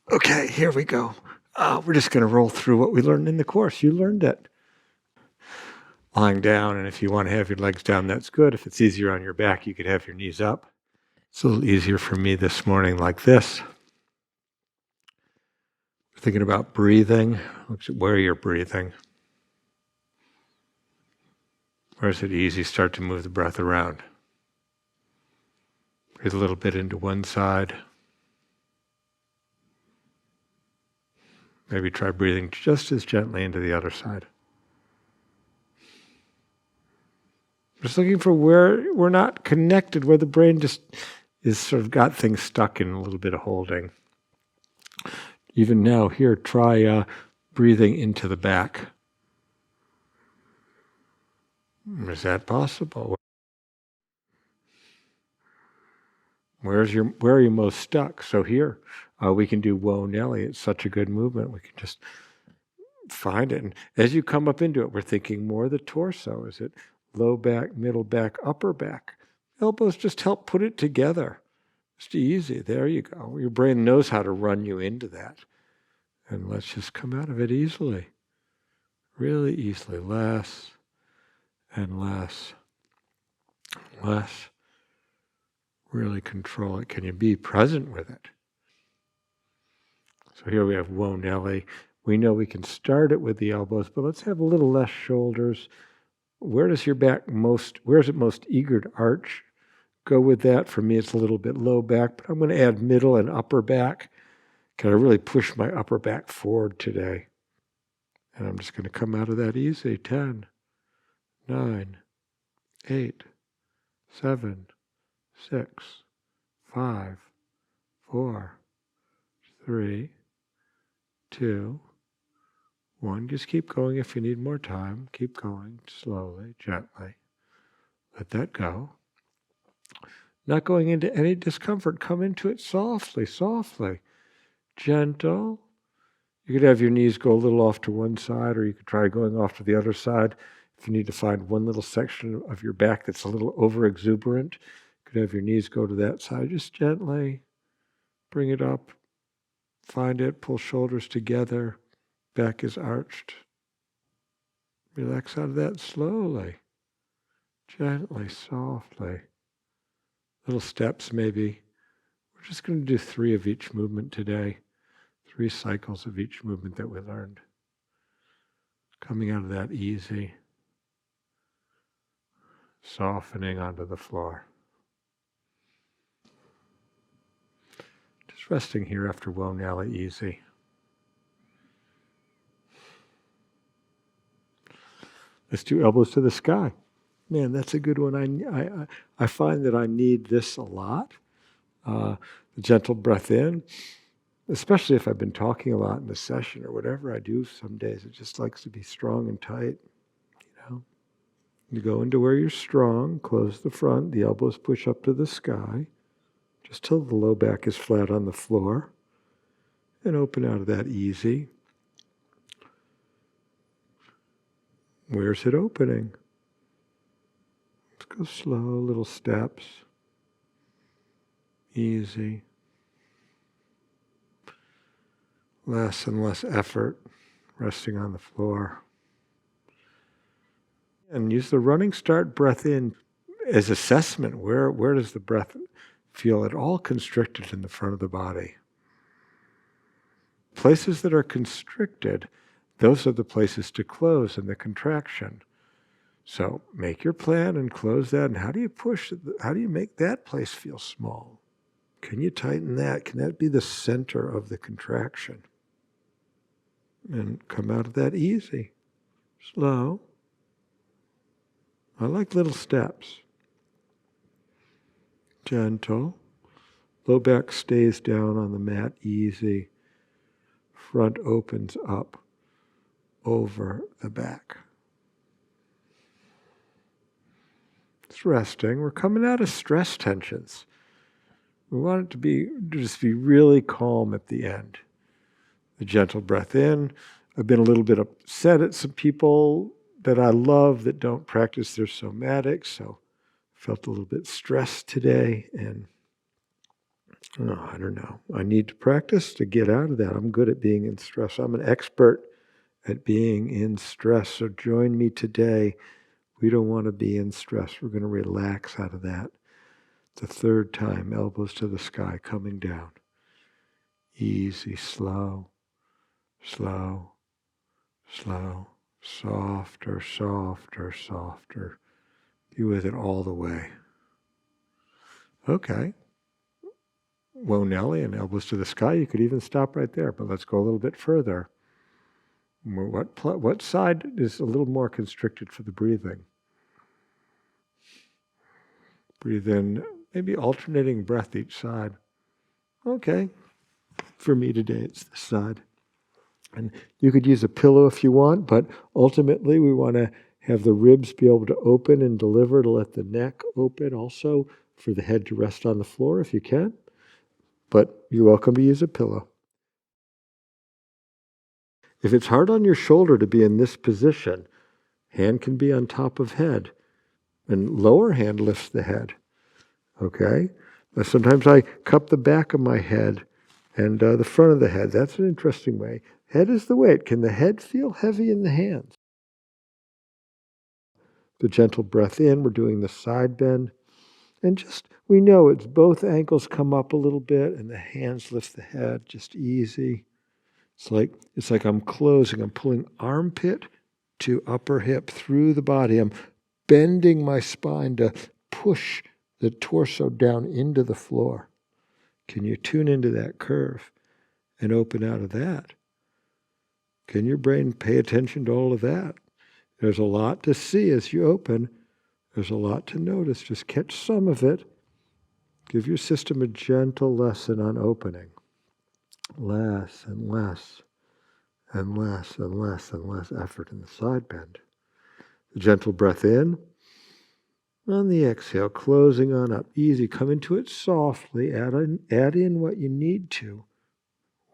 Okay, here we go. We're just going to roll through what we learned in the course. You learned it. Lying down, and if you want to have your legs down, that's good. If it's easier on your back, you could have your knees up. It's a little easier for me this morning like this. Thinking about breathing. Look at where you're breathing. Where is it easy? Start to move the breath around. Breathe a little bit into one side. Maybe try breathing just as gently into the other side. Just looking for where we're not connected, where the brain just is sort of got things stuck in a little bit of holding. Even now, here, try breathing into the back. Is that possible? Where are you most stuck? So here, we can do Whoa Nellie. It's such a good movement. We can just find it. And as you come up into it, we're thinking more the torso. Is it low back, middle back, upper back? Elbows just help put it together. It's easy. There you go. Your brain knows how to run you into that. And let's just come out of it easily. Really easily. Less and less. Less. Really control it. Can you be present with it? So here we have Whoa Nellie. We know we can start it with the elbows, but let's have a little less shoulders. Where does your back where is it most eager to arch? Go with that. For me, it's a little bit low back, but I'm going to add middle and upper back. Can I really push my upper back forward today? And I'm just going to come out of that easy. 10, 9, 8, 7, 6, 5, 4, 3, 2, 1. Just keep going if you need more time. Keep going slowly, gently. Let that go. Not going into any discomfort. Come into it softly, softly. Gentle. You could have your knees go a little off to one side, or you could try going off to the other side. If you need to find one little section of your back that's a little over-exuberant, you could have your knees go to that side. Just gently bring it up. Find it. Pull shoulders together. Back is arched. Relax out of that slowly. Gently, softly. Little steps maybe. We're just going to do 3 of each movement today. 3 cycles of each movement that we learned. Coming out of that easy. Softening onto the floor. Just resting here after Whoa Nellie easy. Let's do elbows to the sky. Man, that's a good one. I find that I need this a lot. The gentle breath in, especially if I've been talking a lot in the session or whatever I do some days. It just likes to be strong and tight, You go into where you're strong, close the front, the elbows push up to the sky, just till the low back is flat on the floor, and open out of that easy. Where's it opening? Let's go slow, little steps. Easy. Less and less effort, resting on the floor. And use the running start breath in as assessment. Where does the breath feel at all constricted in the front of the body? Places that are constricted, those are the places to close in the contraction. So make your plan and close that. And how do you make that place feel small? Can you tighten that? Can that be the center of the contraction? And come out of that easy, slow. I like little steps. Gentle. Low back stays down on the mat, easy. Front opens up over the back. It's resting. We're coming out of stress tensions. We want it to just be really calm at the end. The gentle breath in. I've been a little bit upset at some people that I love that don't practice their somatics, so felt a little bit stressed today, and Oh, I don't know. I need to practice to get out of that. I'm good at being in stress. I'm an expert at being in stress. So join me today. We don't want to be in stress. We're going to relax out of that. The third time, elbows to the sky, coming down. Easy, slow, slow, slow, softer, softer, softer. Be with it all the way. Okay. Well, Nellie, and elbows to the sky, you could even stop right there, but let's go a little bit further. What side is a little more constricted for the breathing? Breathe in, maybe alternating breath each side. Okay, for me today it's this side. And you could use a pillow if you want, but ultimately we want to have the ribs be able to open and deliver to let the neck open, also for the head to rest on the floor if you can. But you're welcome to use a pillow. If it's hard on your shoulder to be in this position, hand can be on top of head, and lower hand lifts the head. Okay? Sometimes I cup the back of my head and the front of the head. That's an interesting way. Head is the weight. Can the head feel heavy in the hands? The gentle breath in, we're doing the side bend. And just, we know it's both ankles come up a little bit and the hands lift the head, just easy. It's like I'm closing, I'm pulling armpit to upper hip through the body. I'm bending my spine to push the torso down into the floor. Can you tune into that curve and open out of that? Can your brain pay attention to all of that? There's a lot to see as you open. There's a lot to notice. Just catch some of it. Give your system a gentle lesson on opening. Less and less and less and less and less effort in the side bend. The gentle breath in. On the exhale, closing on up. Easy. Come into it softly. Add in what you need to.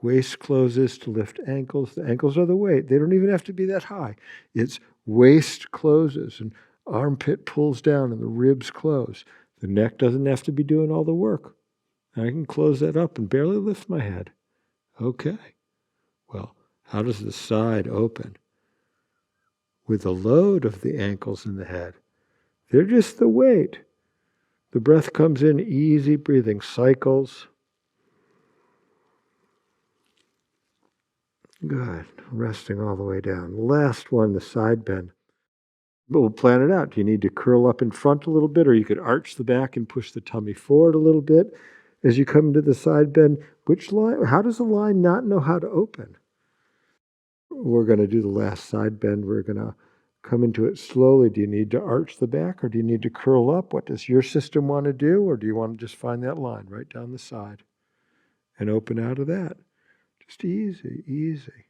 Waist closes to lift ankles. The ankles are the weight. They don't even have to be that high. It's waist closes and armpit pulls down and the ribs close. The neck doesn't have to be doing all the work. I can close that up and barely lift my head. Okay. Well, how does the side open? With the load of the ankles and the head. They're just the weight. The breath comes in, easy breathing, cycles. Good. Resting all the way down. Last one, the side bend. But we'll plan it out. Do you need to curl up in front a little bit, or you could arch the back and push the tummy forward a little bit as you come into the side bend? Which line? How does the line not know how to open? We're going to do the last side bend. We're going to come into it slowly. Do you need to arch the back, or do you need to curl up? What does your system want to do, or do you want to just find that line right down the side and open out of that? Just easy, easy,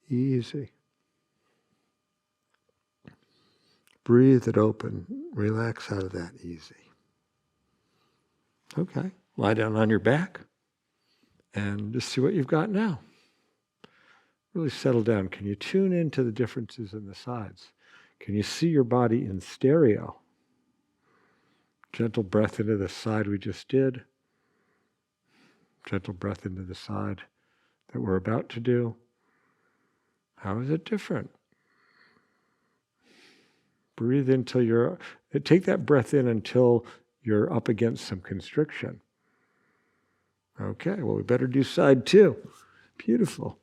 easy. Breathe it open. Relax out of that easy. Okay. Lie down on your back and just see what you've got now. Really settle down. Can you tune into the differences in the sides? Can you see your body in stereo? Gentle breath into the side we just did. Gentle breath into the side that we're about to do. How is it different? Breathe until take that breath in until you're up against some constriction. Okay, well, we better do side two. Beautiful.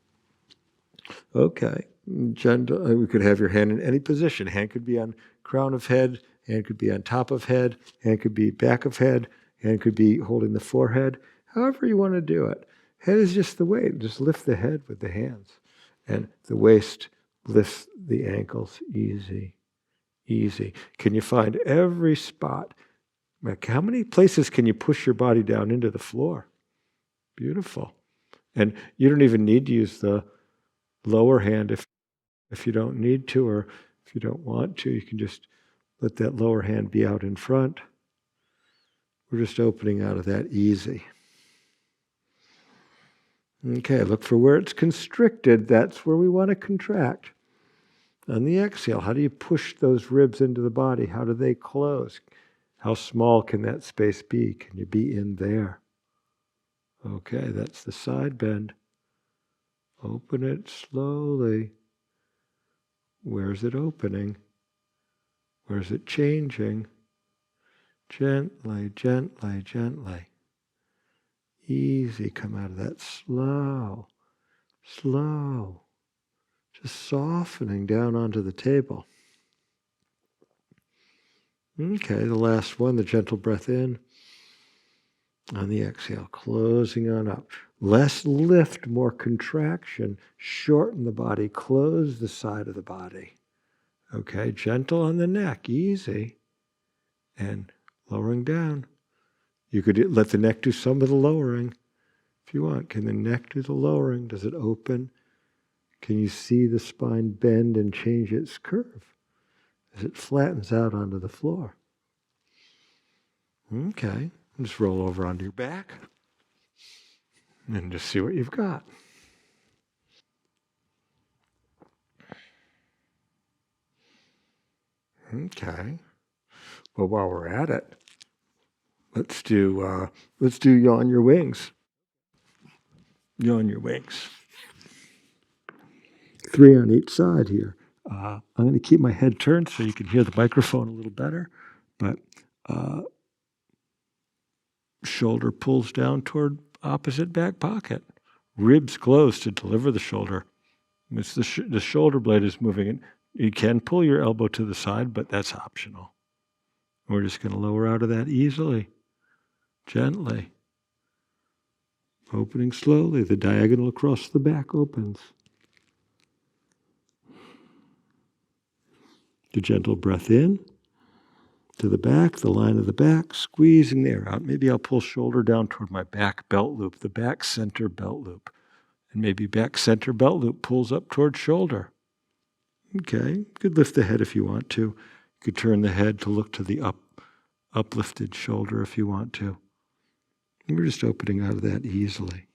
Okay. Gentle, we could have your hand in any position. Hand could be on crown of head, hand could be on top of head, hand could be back of head, hand could be holding the forehead. However you want to do it. Head is just the weight. Just lift the head with the hands. And the waist lifts the ankles. Easy, easy. Can you find every spot? Like, how many places can you push your body down into the floor? Beautiful. And you don't even need to use the lower hand if you don't need to, or if you don't want to. You can just let that lower hand be out in front. We're just opening out of that easy. Okay, look for where it's constricted. That's where we want to contract. On the exhale, how do you push those ribs into the body? How do they close? How small can that space be? Can you be in there? Okay, that's the side bend. Open it slowly. Where's it opening? Where's it changing? Gently, gently, gently. Easy, come out of that. Slow, slow. Just softening down onto the table. Okay, the last one, the gentle breath in. On the exhale, closing on up. Less lift, more contraction. Shorten the body, close the side of the body. Okay, gentle on the neck, easy. And lowering down. You could let the neck do some of the lowering if you want. Can the neck do the lowering? Does it open? Can you see the spine bend and change its curve as it flattens out onto the floor? Okay, just roll over onto your back and just see what you've got. Okay. Well, while we're at it, let's do Yawn Your Wings. Yawn Your Wings. 3 on each side here. I'm going to keep my head turned so you can hear the microphone a little better, but shoulder pulls down toward opposite back pocket. Ribs close to deliver the shoulder. It's the shoulder blade is moving in. You can pull your elbow to the side, but that's optional. We're just going to lower out of that easily, gently. Opening slowly. The diagonal across the back opens. The gentle breath in to the back, the line of the back, squeezing the air out. Maybe I'll pull shoulder down toward my back belt loop, the back center belt loop. And maybe back center belt loop pulls up toward shoulder. Okay, you could lift the head if you want to. You could turn the head to look to the uplifted shoulder if you want to. And we're just opening out of that easily.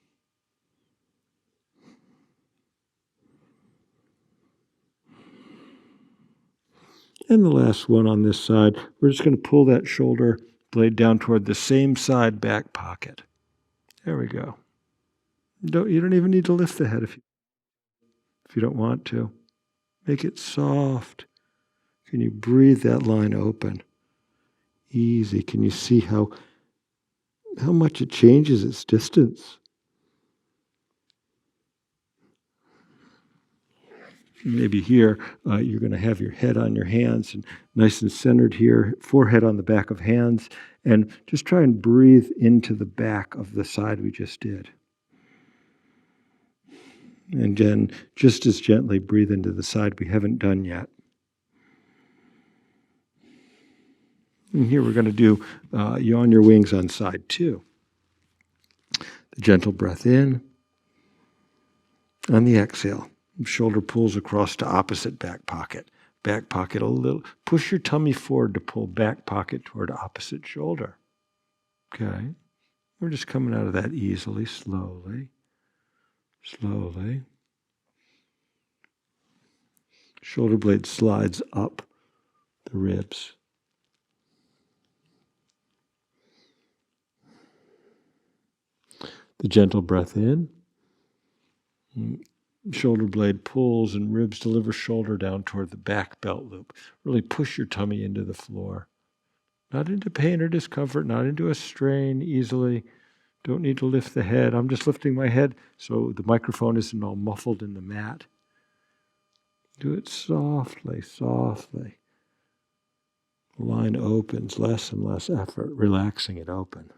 And the last one on this side, we're just going to pull that shoulder blade down toward the same side back pocket. There we go. You don't even need to lift the head if you don't want to. Make it soft. Can you breathe that line open? Easy. Can you see how much it changes its distance? Maybe here, you're going to have your head on your hands and nice and centered here, forehead on the back of hands, and just try and breathe into the back of the side we just did. And then just as gently breathe into the side we haven't done yet. And here we're going to do Yawn Your Wings on side 2. The gentle breath in. On the exhale, shoulder pulls across to opposite back pocket. Back pocket a little. Push your tummy forward to pull back pocket toward opposite shoulder. Okay. We're just coming out of that easily, slowly. Slowly. Shoulder blade slides up the ribs. The gentle breath in. Shoulder blade pulls and ribs deliver shoulder down toward the back belt loop. Really push your tummy into the floor. Not into pain or discomfort, not into a strain, easily. Don't need to lift the head. I'm just lifting my head so the microphone isn't all muffled in the mat. Do it softly, softly. The line opens, less and less effort, relaxing it open.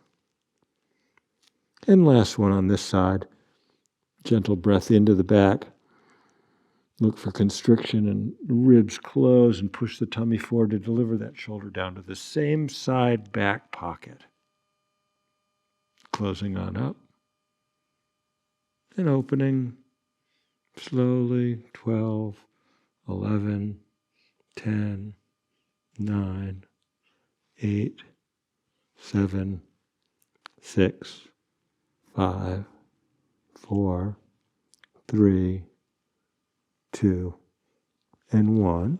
And last one on this side. Gentle breath into the back. Look for constriction and ribs close and push the tummy forward to deliver that shoulder down to the same side back pocket. Closing on up. And opening slowly. 12, 11, 10, 9, 8, 7, 6, 5, 4, 3, 2, and 1.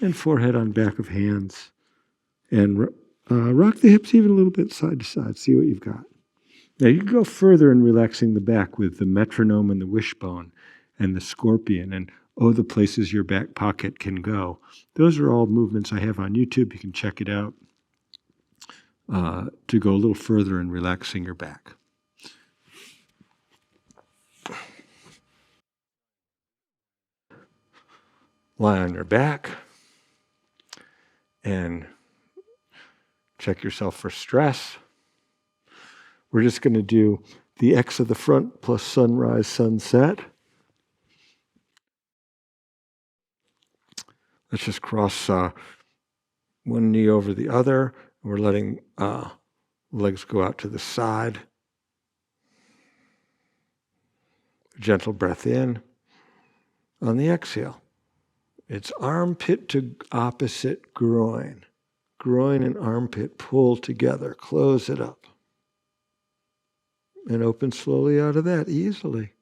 And forehead on back of hands. And rock the hips even a little bit side to side. See what you've got. Now you can go further in relaxing the back with the metronome and the wishbone and the scorpion and the places your back pocket can go. Those are all movements I have on YouTube. You can check it out to go a little further in relaxing your back. Lie on your back and check yourself for stress. We're just going to do the X of the front plus sunrise, sunset. Let's just cross one knee over the other. We're letting legs go out to the side. Gentle breath in. On the exhale, it's armpit to opposite groin. Groin and armpit pull together. Close it up. And open slowly out of that, easily.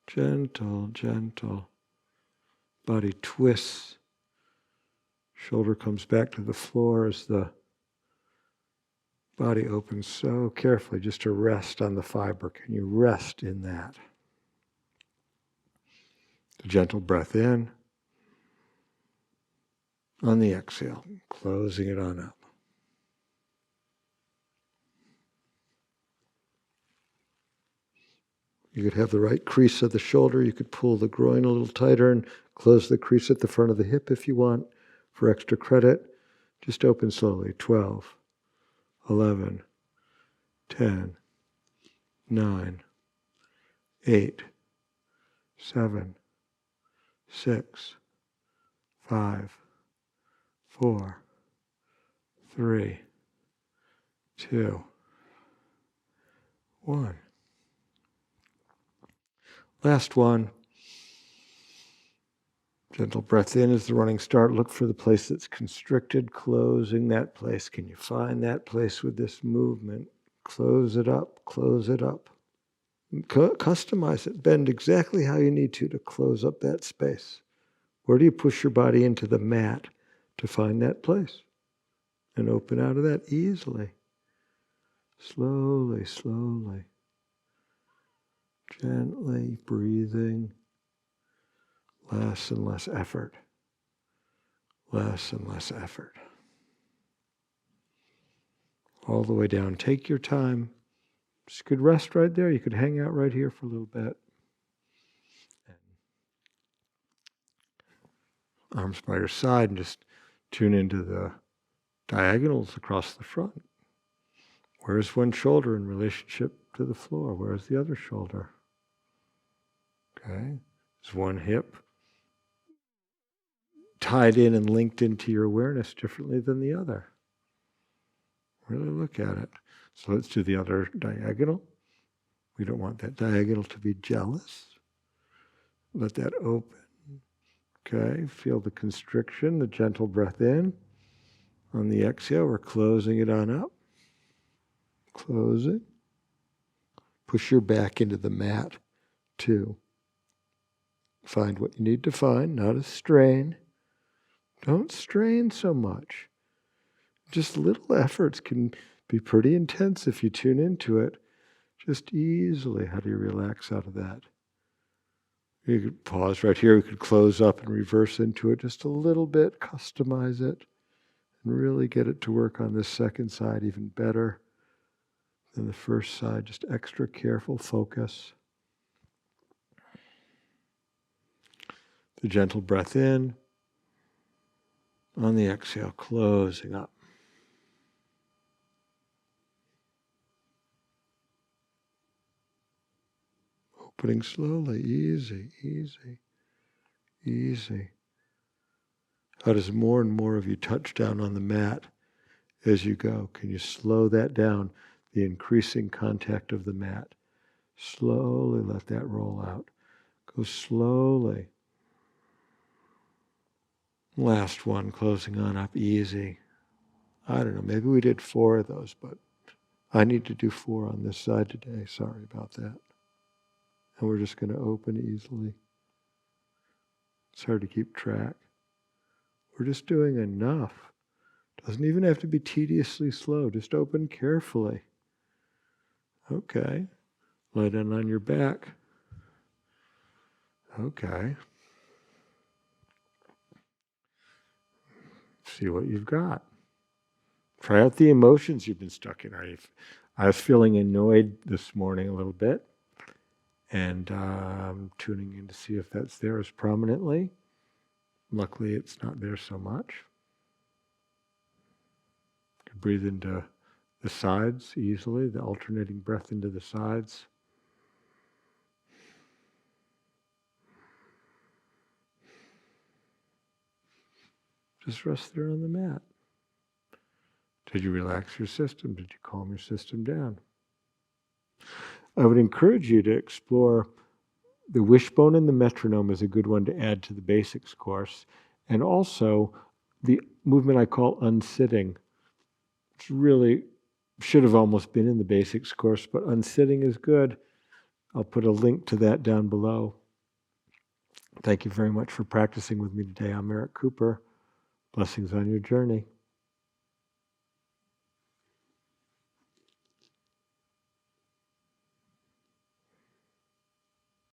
Gentle, gentle. Body twists. Shoulder comes back to the floor as the body opens so carefully just to rest on the fiber. Can you rest in that? A gentle breath in. On the exhale, closing it on up. You could have the right crease of the shoulder. You could pull the groin a little tighter and close the crease at the front of the hip if you want. For extra credit, just open slowly. 12, 11, 10, 9, 8, 7, 6, 5, 4, 3, 2, 1. Last one. Gentle breath in as the running start. Look for the place that's constricted, closing that place. Can you find that place with this movement? Close it up, close it up. Customize it. Bend exactly how you need to close up that space. Where do you push your body into the mat to find that place? And open out of that easily. Slowly, slowly. Gently breathing. Less and less effort. Less and less effort. All the way down. Take your time. Just could rest right there. You could hang out right here for a little bit. Arms by your side and just tune into the diagonals across the front. Where's one shoulder in relationship to the floor? Where's the other shoulder? Okay. Is one hip tied in and linked into your awareness differently than the other? Really look at it. So let's do the other diagonal. We don't want that diagonal to be jealous. Let that open. Okay, feel the constriction, the gentle breath in. On the exhale, we're closing it on up. Close it. Push your back into the mat, too. Find what you need to find, not a strain. Don't strain so much. Just little efforts can be pretty intense if you tune into it. Just easily, how do you relax out of that? You could pause right here. We could close up and reverse into it just a little bit, customize it, and really get it to work on this second side even better than the first side. Just extra careful focus. The gentle breath in. On the exhale, closing up. Opening slowly, easy, easy, easy. How does more and more of you touch down on the mat as you go? Can you slow that down, the increasing contact of the mat? Slowly let that roll out. Go slowly. Last one, closing on up, easy. I don't know, maybe we did 4 of those, but I need to do 4 on this side today. Sorry about that. And we're just going to open easily. It's hard to keep track. We're just doing enough. Doesn't even have to be tediously slow. Just open carefully. Okay. Lie down on your back. Okay. See what you've got. Try out the emotions you've been stuck in. I was feeling annoyed this morning a little bit, and tuning in to see if that's there as prominently. Luckily, it's not there so much. You can breathe into the sides easily, the alternating breath into the sides. Just rest there on the mat. Did you relax your system? Did you calm your system down? I would encourage you to explore the wishbone and the metronome is a good one to add to the basics course. And also the movement I call unsitting. It's really should have almost been in the basics course, but unsitting is good. I'll put a link to that down below. Thank you very much for practicing with me today. I'm Eric Cooper. Blessings on your journey.